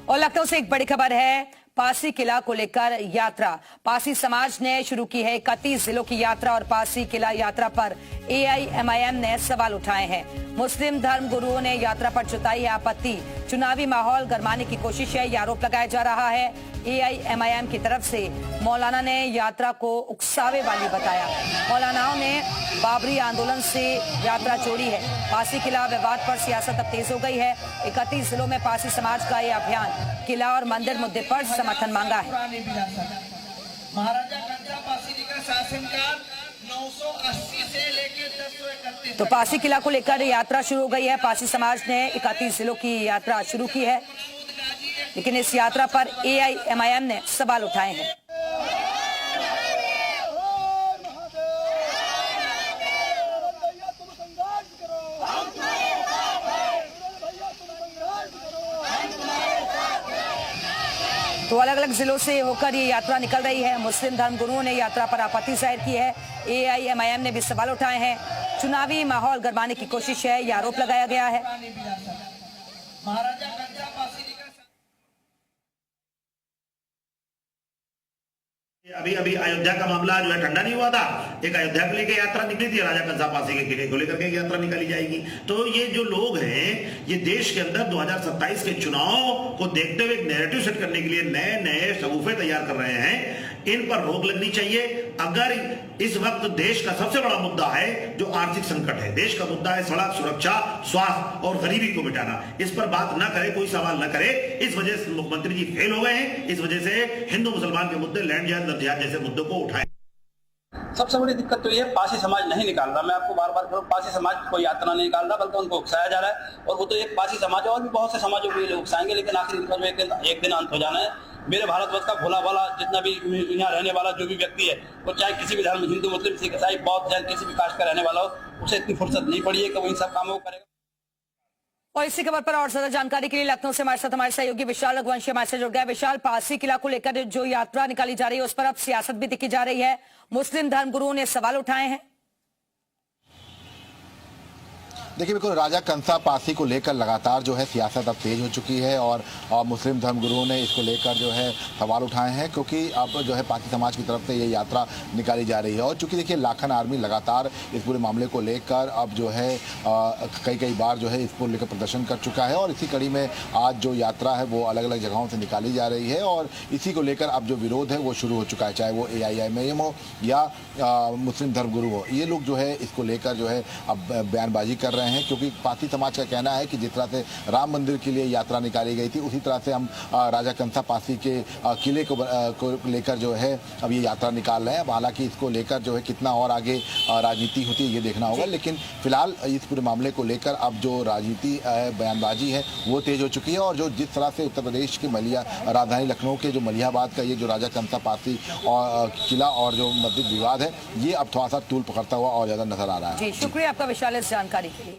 और लखनऊ से एक बड़ी खबर है, पासी किला को लेकर यात्रा। पासी समाज ने शुरू की है 31 जिलों की यात्रा और पासी किला यात्रा पर एआईएमआईएम ने सवाल उठाए हैं। मुस्लिम धर्म गुरुओं ने यात्रा पर जताई है आपत्ति। चुनावी माहौल गरमाने की कोशिश है, यह आरोप लगाया जा रहा है। एआईएमआईएम की तरफ से मौलाना ने यात्रा को उकसावे वाली बताया। मौलानाओं ने बाबरी आंदोलन से यात्रा जोड़ी है। पासी किला विवाद पर सियासत अब तेज हो गई है। 31 जिलों में पासी समाज का ये अभियान किला और मंदिर मुद्दे पर समर्थन मांगा है। महाराजा कंजरा पासी का शासनकाल 980 से लेकर 1031 तो पासी किला को लेकर यात्रा शुरू हो गई है। पासी समाज ने 31 जिलों की यात्रा शुरू की है, लेकिन इस यात्रा पर एआईएमआईएम ने सवाल उठाए हैं। तो अलग अलग जिलों से होकर ये यात्रा निकल रही है। मुस्लिम धर्म गुरुओं ने यात्रा पर आपत्ति जाहिर की है। एआईएमआईएम ने भी सवाल उठाए हैं। चुनावी माहौल गरमाने की कोशिश है, यह आरोप लगाया गया है। महाराजा कंजरा पासी अभी अयोध्या का मामला जो है ठंडा नहीं हुआ था। एक अयोध्या को लेकर यात्रा निकली थी, राजा कंसा पासी के किले को लेकर के यात्रा निकाली जाएगी। तो ये जो लोग हैं, ये देश के अंदर 2027 के चुनाव को देखते हुए एक नैरेटिव सेट करने के लिए नए नए शगुफे तैयार कर रहे हैं। इन पर रोक लगनी चाहिए। अगर इस वक्त देश का सबसे बड़ा मुद्दा है जो आर्थिक संकट है, देश का मुद्दा है सड़क सुरक्षा, स्वास्थ्य और गरीबी को मिटाना, इस पर बात न करे, कोई सवाल न करे। इस वजह से मुख्यमंत्री जी फेल हो गए हैं। इस वजह से हिंदू मुसलमान के मुद्दे, लैंड जिहाद जैसे मुद्दों को उठाए। सबसे बड़ी दिक्कत तो ये पासी समाज नहीं निकाल रहा। मैं आपको बार बार कहूँ, पासी समाज कोई यात्रा नहीं निकाल रहा, बल्कि उनको उकसाया जा रहा है। और वो तो एक पासी समाज है, और भी बहुत से समाजों को लोग उकसाएंगे, लेकिन आखिर इनका एक दिन अंत हो जाना है। मेरे भारतवर्ष का भोला भाला जितना भी यहाँ रहने वाला जो भी व्यक्ति है, वो चाहे किसी भी धर्म, हिंदू मुस्लिम सिख ईसाई बौद्ध जैन किसी भी कास्ट का रहने वाला हो, उसे इतनी फुर्सत नहीं पड़ी है कि वो इन सब कामों को करेगा। और इसी खबर पर और ज्यादा जानकारी के लिए लखनऊ से हमारे साथ हमारे सहयोगी विशाल रघुवंशी हमारे से जुड़ गया। विशाल, पासी किला को लेकर जो यात्रा निकाली जा रही है, उस पर अब सियासत भी दिखी जा रही है। मुस्लिम धर्म गुरुओं ने सवाल उठाए हैं। देखिए, बिल्कुल राजा कंसा पासी को लेकर लगातार जो है सियासत अब तेज हो चुकी है और मुस्लिम धर्म गुरुओं ने इसको लेकर जो है सवाल उठाए हैं, क्योंकि अब जो है पासी समाज की तरफ से ये यात्रा निकाली जा रही है। और चूंकि देखिए लाखन आर्मी लगातार इस पूरे मामले को लेकर अब जो है कई बार जो है इसको लेकर प्रदर्शन कर चुका है, और इसी कड़ी में आज जो यात्रा है वो अलग अलग जगहों से निकाली जा रही है। और इसी को लेकर अब जो विरोध है वो शुरू हो चुका है, चाहे वो एआईएमआईएम हो या मुस्लिम धर्म गुरु हो। ये लोग जो है इसको लेकर जो है अब बयानबाजी कर रहे हैं, क्योंकि पासी समाज का कहना है कि जिस तरह से राम मंदिर के लिए यात्रा निकाली गई थी, उसी तरह से हम राजा कंसा पासी के किले को लेकर जो है अब ये यात्रा निकाल रहे हैं। अब हालांकि इसको लेकर जो है कितना और आगे राजनीति होती है ये देखना होगा, लेकिन फिलहाल इस पूरे मामले को लेकर अब जो राजनीति बयानबाजी है वो तेज हो चुकी है। और जो जिस तरह से उत्तर प्रदेश के राजधानी लखनऊ के जो मलिहाबाद का ये जो राजा कंसा पासी और किला और जो मस्जिद विवाद है, ये अब थोड़ा सा तूल पकड़ता हुआ और ज्यादा नजर आ रहा है। जी, शुक्रिया आपका विशाल इस जानकारी के लिए।